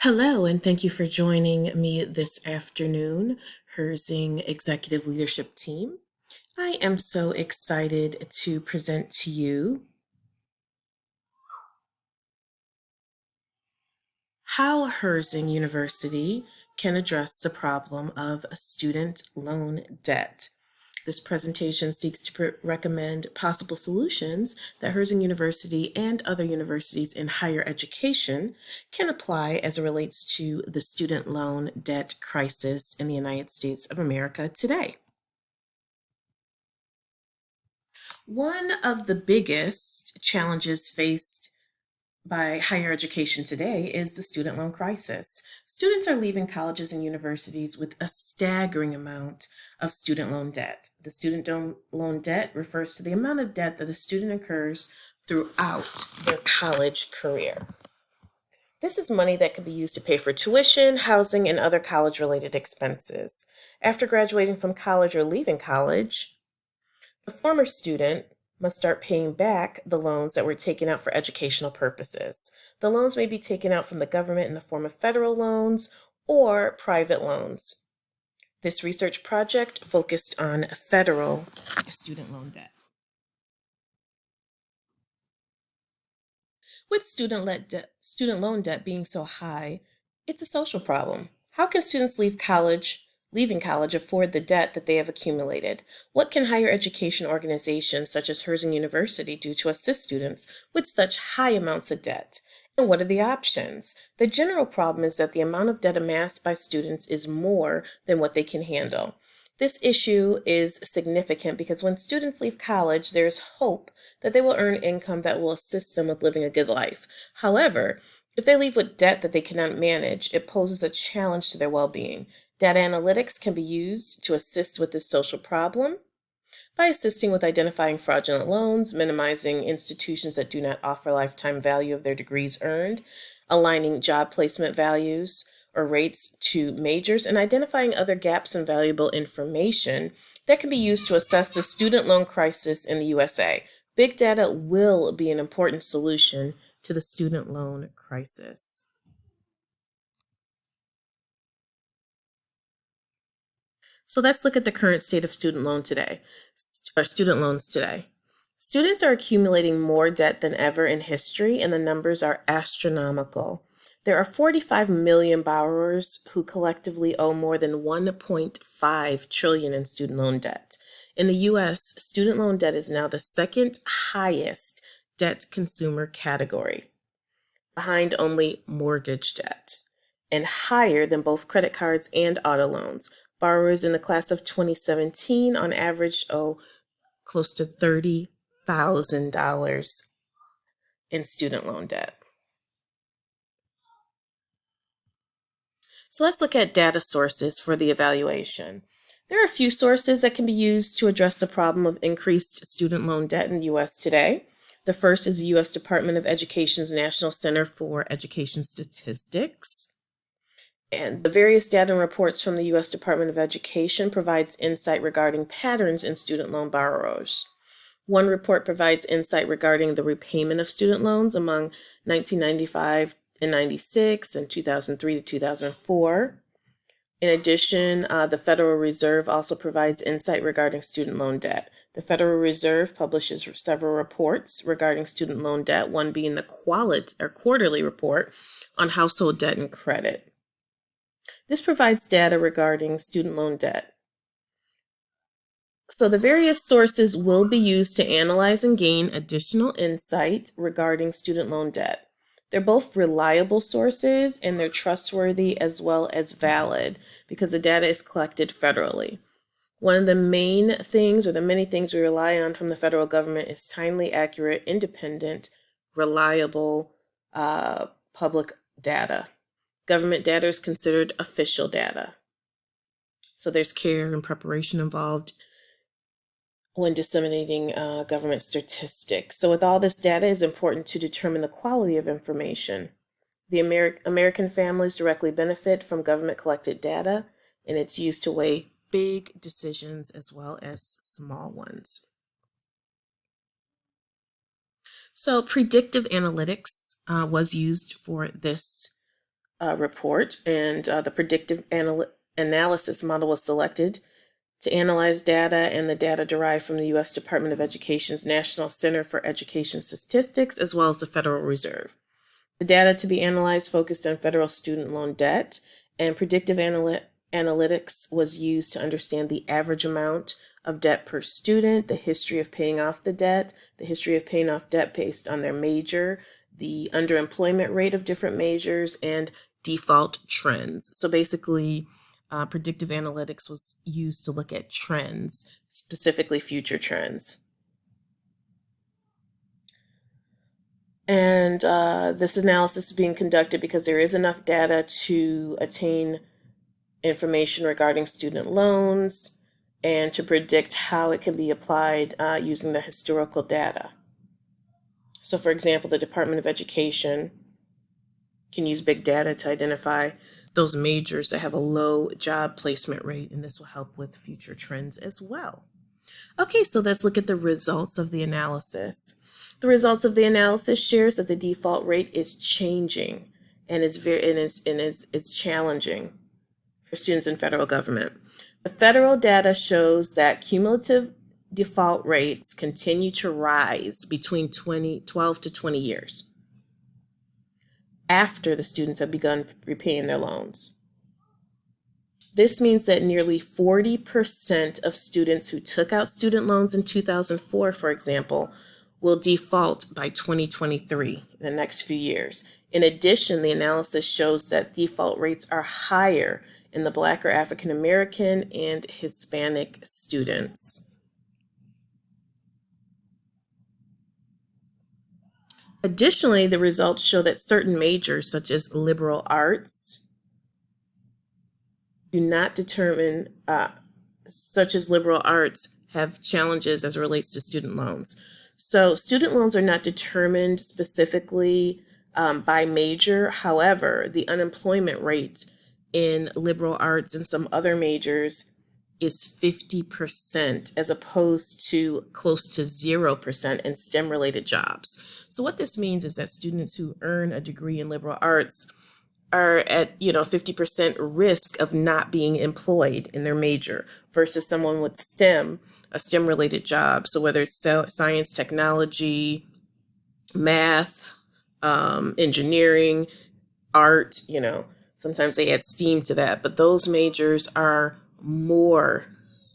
Hello, and thank you for joining me this afternoon, Herzing Executive Leadership Team. I am so excited to present to you how Herzing University can address the problem of student loan debt. This presentation seeks to recommend possible solutions that Herzing University and other universities in higher education can apply as it relates to the student loan debt crisis in the United States of America today. One of the biggest challenges faced by higher education today is the student loan crisis. Students are leaving colleges and universities with a staggering amount of student loan debt. The student loan debt refers to the amount of debt that a student incurs throughout their college career. This is money that can be used to pay for tuition, housing, and other college-related expenses. After graduating from college or leaving college, the former student must start paying back the loans that were taken out for educational purposes. The loans may be taken out from the government in the form of federal loans or private loans. This research project focused on federal student loan debt. With student loan debt being so high, it's a social problem. How can students leaving college afford the debt that they have accumulated? What can higher education organizations such as Herzing University do to assist students with such high amounts of debt? And what are the options? The general problem is that the amount of debt amassed by students is more than what they can handle. This issue is significant because when students leave college, there's hope that they will earn income that will assist them with living a good life. However, if they leave with debt that they cannot manage, it poses a challenge to their well-being. Data analytics can be used to assist with this social problem by assisting with identifying fraudulent loans, minimizing institutions that do not offer lifetime value of their degrees earned, aligning job placement values or rates to majors, and identifying other gaps in valuable information that can be used to assess the student loan crisis in the USA. Big data will be an important solution to the student loan crisis. So let's look at the current state of student loans today. Students are accumulating more debt than ever in history, and the numbers are astronomical. There are 45 million borrowers who collectively owe more than 1.5 trillion in student loan debt. In the US, student loan debt is now the second highest debt consumer category, behind only mortgage debt, and higher than both credit cards and auto loans. Borrowers in the class of 2017 on average owe close to $30,000 in student loan debt. So let's look at data sources for the evaluation. There are a few sources that can be used to address the problem of increased student loan debt in the U.S. today. The first is the U.S. Department of Education's National Center for Education Statistics. And the various data and reports from the U.S. Department of Education provides insight regarding patterns in student loan borrowers. One report provides insight regarding the repayment of student loans among 1995 and 96 and 2003 to 2004. In addition, the Federal Reserve also provides insight regarding student loan debt. The Federal Reserve publishes several reports regarding student loan debt, one being the quarterly report on household debt and credit. This provides data regarding student loan debt. So the various sources will be used to analyze and gain additional insight regarding student loan debt. They're both reliable sources and they're trustworthy as well as valid because the data is collected federally. One of the main things or the many things we rely on from the federal government is timely, accurate, independent, reliable public data. Government data is considered official data. So there's care and preparation involved when disseminating government statistics. So with all this data, it's important to determine the quality of information. The American families directly benefit from government collected data, and it's used to weigh big decisions as well as small ones. So predictive analytics was used for this report, and the predictive analysis model was selected to analyze data and the data derived from the U.S. Department of Education's National Center for Education Statistics, as well as the Federal Reserve. The data to be analyzed focused on federal student loan debt, and predictive analytics was used to understand the average amount of debt per student, the history of paying off the debt, the history of paying off debt based on their major, the underemployment rate of different majors, and default trends. So basically, predictive analytics was used to look at trends, specifically future trends. And this analysis is being conducted because there is enough data to attain information regarding student loans and to predict how it can be applied using the historical data. So for example, the Department of Education can use big data to identify those majors that have a low job placement rate, and this will help with future trends as well. Okay, so let's look at the results of the analysis. The results of the analysis shares that the default rate is changing and it's challenging for students in federal government. The federal data shows that cumulative default rates continue to rise between 12 to 20 years after the students have begun repaying their loans. This means that nearly 40% of students who took out student loans in 2004, for example, will default by 2023, in the next few years. In addition, the analysis shows that default rates are higher in the Black or African American and Hispanic students. Additionally, the results show that certain majors, such as liberal arts, do not determine, such as liberal arts, have challenges as it relates to student loans. So student loans are not determined specifically by major. However, the unemployment rate in liberal arts and some other majors is 50% as opposed to close to 0% in STEM-related jobs. So what this means is that students who earn a degree in liberal arts are at 50% risk of not being employed in their major versus someone with a STEM-related job. So whether it's science, technology, math, engineering, art, sometimes they add STEAM to that, but those majors are more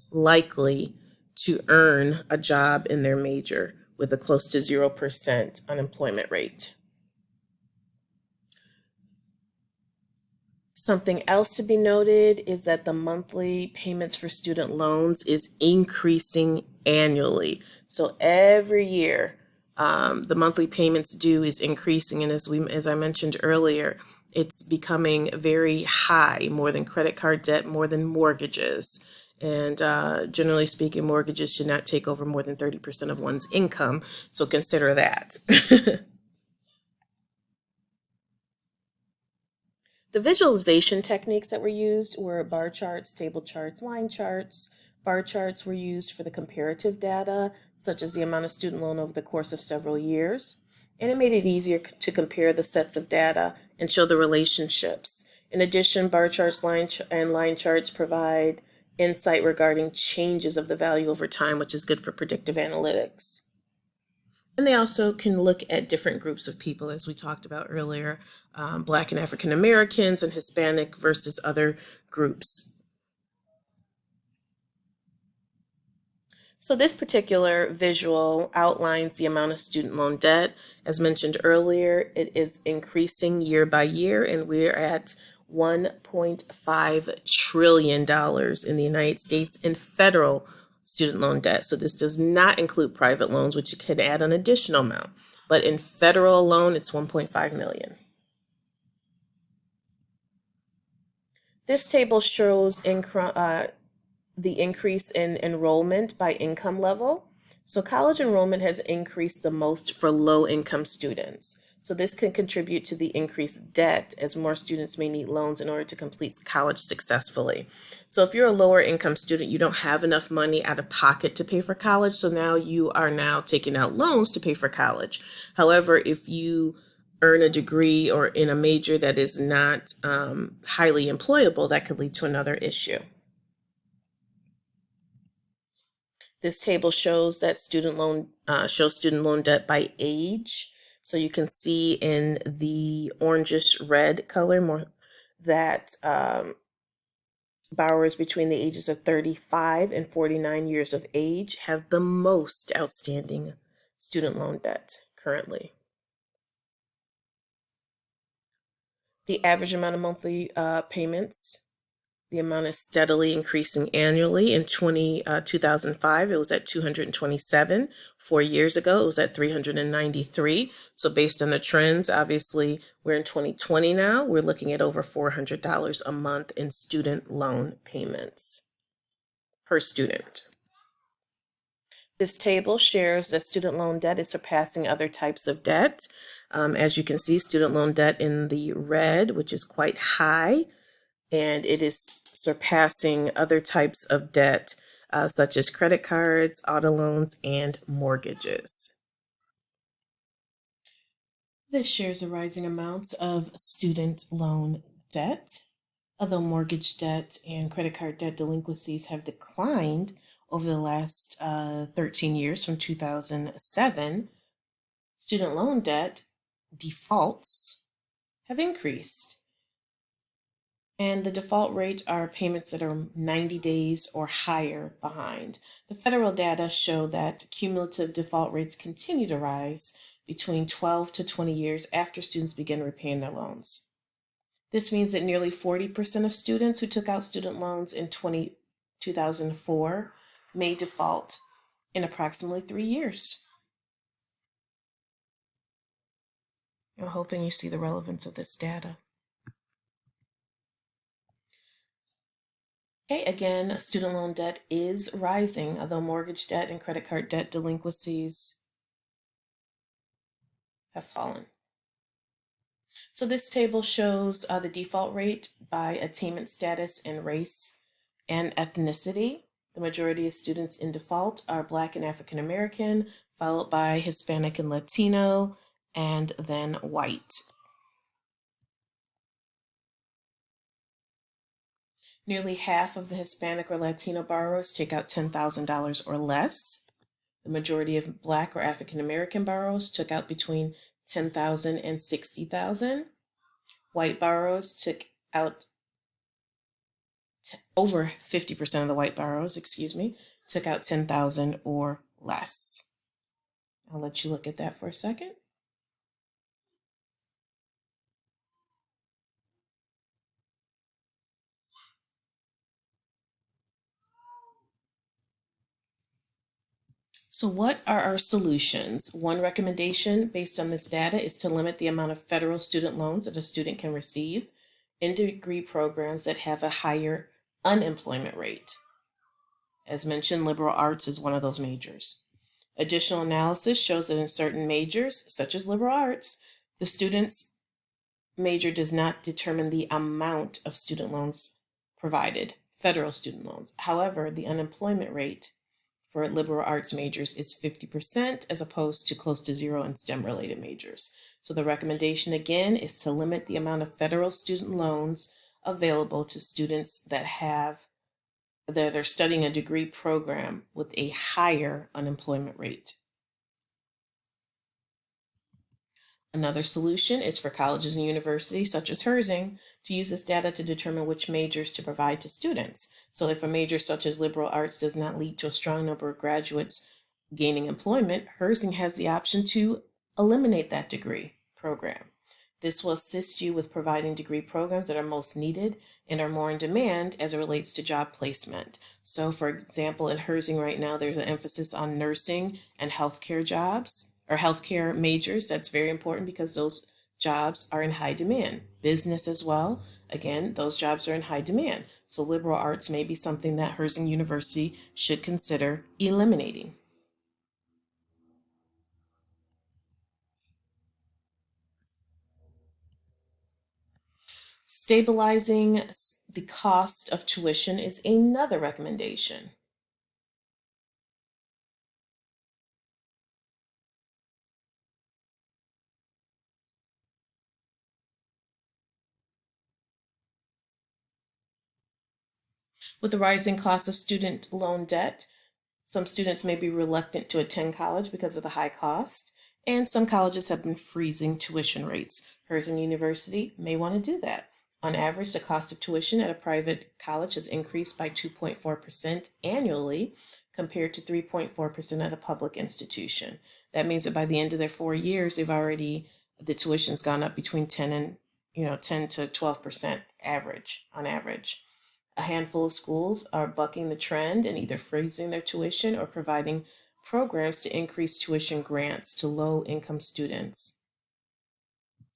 likely to earn a job in their major with a close to 0% unemployment rate. Something else to be noted is that the monthly payments for student loans is increasing annually. So every year, the monthly payments due is increasing, and as I mentioned earlier, it's becoming very high, more than credit card debt, more than mortgages. And generally speaking, mortgages should not take over more than 30% of one's income, so consider that. The visualization techniques that were used were bar charts, table charts, line charts. Bar charts were used for the comparative data, such as the amount of student loan over the course of several years, and it made it easier to compare the sets of data and show the relationships. In addition, bar charts and line charts provide insight regarding changes of the value over time, which is good for predictive analytics. And they also can look at different groups of people, as we talked about earlier, Black and African Americans and Hispanic versus other groups. So this particular visual outlines the amount of student loan debt. As mentioned earlier, it is increasing year by year, and we're at $1.5 trillion in the United States in federal student loan debt. So this does not include private loans, which could add an additional amount. But in federal alone, it's 1.5 million. This table shows the increase in enrollment by income level. So college enrollment has increased the most for low-income students. So this can contribute to the increased debt, as more students may need loans in order to complete college successfully. So if you're a lower income student, you don't have enough money out of pocket to pay for college, so now you are taking out loans to pay for college. However, if you earn a degree or in a major that is not highly employable, that could lead to another issue. This table shows that student loan debt by age. So you can see in the orangish red color more that borrowers between the ages of 35 and 49 years of age have the most outstanding student loan debt currently. The average amount of monthly payments, the amount is steadily increasing annually. In 2005, it was at 227. 4 years ago, it was at 393. So based on the trends, obviously, we're in 2020 now. We're looking at over $400 a month in student loan payments per student. This table shares that student loan debt is surpassing other types of debt. As you can see, student loan debt in the red, which is quite high, and it is surpassing other types of debt, such as credit cards, auto loans, and mortgages. This shares the rising amounts of student loan debt. Although mortgage debt and credit card debt delinquencies have declined over the last 13 years from 2007, student loan debt defaults have increased. And the default rate are payments that are 90 days or higher behind. The federal data show that cumulative default rates continue to rise between 12 to 20 years after students begin repaying their loans. This means that nearly 40% of students who took out student loans in 2004 may default in approximately 3 years. I'm hoping you see the relevance of this data. Okay, again, student loan debt is rising, although mortgage debt and credit card debt delinquencies have fallen. So this table shows the default rate by attainment status and race and ethnicity. The majority of students in default are Black and African American, followed by Hispanic and Latino, and then white. Nearly half of the Hispanic or Latino borrowers take out $10,000 or less. The majority of Black or African American borrowers took out between $10,000 and $60,000. White borrowers took out over 50% of the white borrowers, took out $10,000 or less. I'll let you look at that for a second. So what are our solutions? One recommendation based on this data is to limit the amount of federal student loans that a student can receive in degree programs that have a higher unemployment rate. As mentioned, liberal arts is one of those majors. Additional analysis shows that in certain majors, such as liberal arts, the student's major does not determine the amount of student loans provided, federal student loans. However, the unemployment rate for liberal arts majors is 50% as opposed to close to zero in STEM-related majors. So the recommendation again is to limit the amount of federal student loans available to students that are studying a degree program with a higher unemployment rate. Another solution is for colleges and universities, such as Herzing, to use this data to determine which majors to provide to students. So if a major such as liberal arts does not lead to a strong number of graduates gaining employment, Herzing has the option to eliminate that degree program. This will assist you with providing degree programs that are most needed and are more in demand as it relates to job placement. So for example, at Herzing right now, there's an emphasis on nursing and healthcare jobs or healthcare majors. That's very important because those jobs are in high demand. Business as well. Again, those jobs are in high demand. So liberal arts may be something that Herzing University should consider eliminating. Stabilizing the cost of tuition is another recommendation. With the rising cost of student loan debt, some students may be reluctant to attend college because of the high cost, and some colleges have been freezing tuition rates. Herzing University may want to do that. On average, the cost of tuition at a private college has increased by 2.4% annually compared to 3.4% at a public institution. That means that by the end of their 4 years, the tuition's gone up between 10 to 12% on average. A handful of schools are bucking the trend and either freezing their tuition or providing programs to increase tuition grants to low-income students.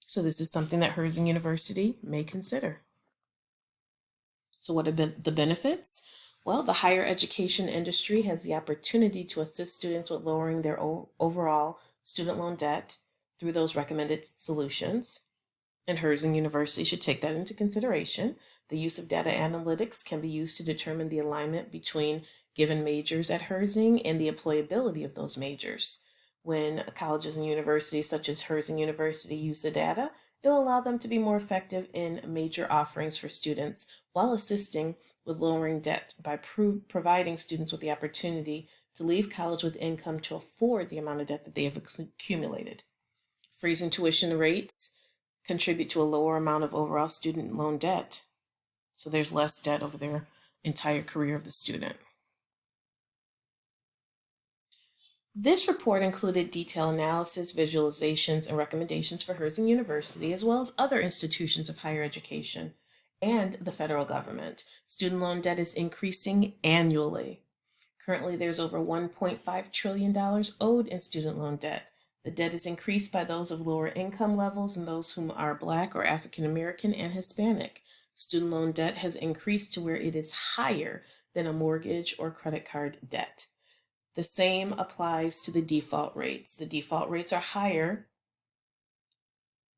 So this is something that Herzing University may consider. So what are the benefits? Well, the higher education industry has the opportunity to assist students with lowering their overall student loan debt through those recommended solutions. And Herzing University should take that into consideration. The use of data analytics can be used to determine the alignment between given majors at Herzing and the employability of those majors. When colleges and universities such as Herzing University use the data, it will allow them to be more effective in major offerings for students while assisting with lowering debt by providing students with the opportunity to leave college with income to afford the amount of debt that they have accumulated. Freezing tuition rates contribute to a lower amount of overall student loan debt. So there's less debt over their entire career of the student. This report included detailed analysis, visualizations, and recommendations for Herzing University, as well as other institutions of higher education and the federal government. Student loan debt is increasing annually. Currently, there's over $1.5 trillion owed in student loan debt. The debt is increased by those of lower income levels and those whom are Black or African American and Hispanic. Student loan debt has increased to where it is higher than a mortgage or credit card debt. The same applies to the default rates. The default rates are higher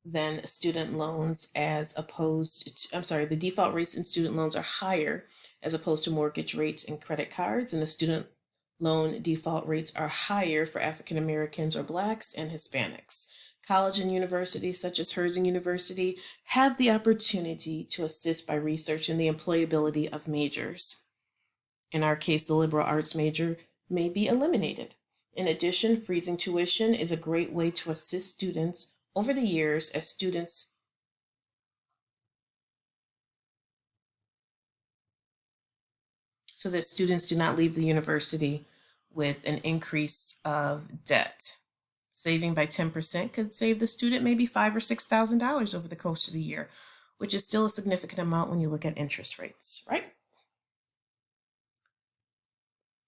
than student loans the default rates in student loans are higher as opposed to mortgage rates and credit cards, and the student loan default rates are higher for African Americans or Blacks and Hispanics. College and universities such as Herzing University have the opportunity to assist by researching the employability of majors. In our case, the liberal arts major may be eliminated. In addition, freezing tuition is a great way to assist students over the years so that students do not leave the university with an increase of debt. Saving by 10% could save the student maybe $5,000 or $6,000 over the course of the year, which is still a significant amount when you look at interest rates, right?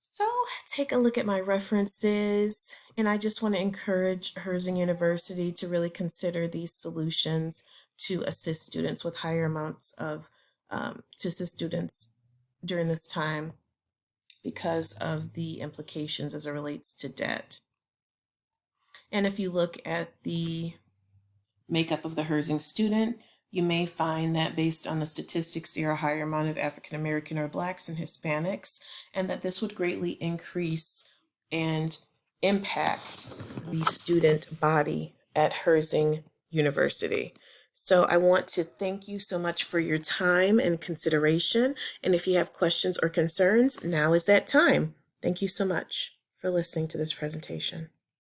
So take a look at my references, and I just want to encourage Herzing University to really consider these solutions to assist students with higher amounts to assist students during this time because of the implications as it relates to debt. And if you look at the makeup of the Herzing student, you may find that based on the statistics, there are a higher amount of African American or Blacks and Hispanics, and that this would greatly increase and impact the student body at Herzing University. So I want to thank you so much for your time and consideration. And if you have questions or concerns, now is that time. Thank you so much for listening to this presentation.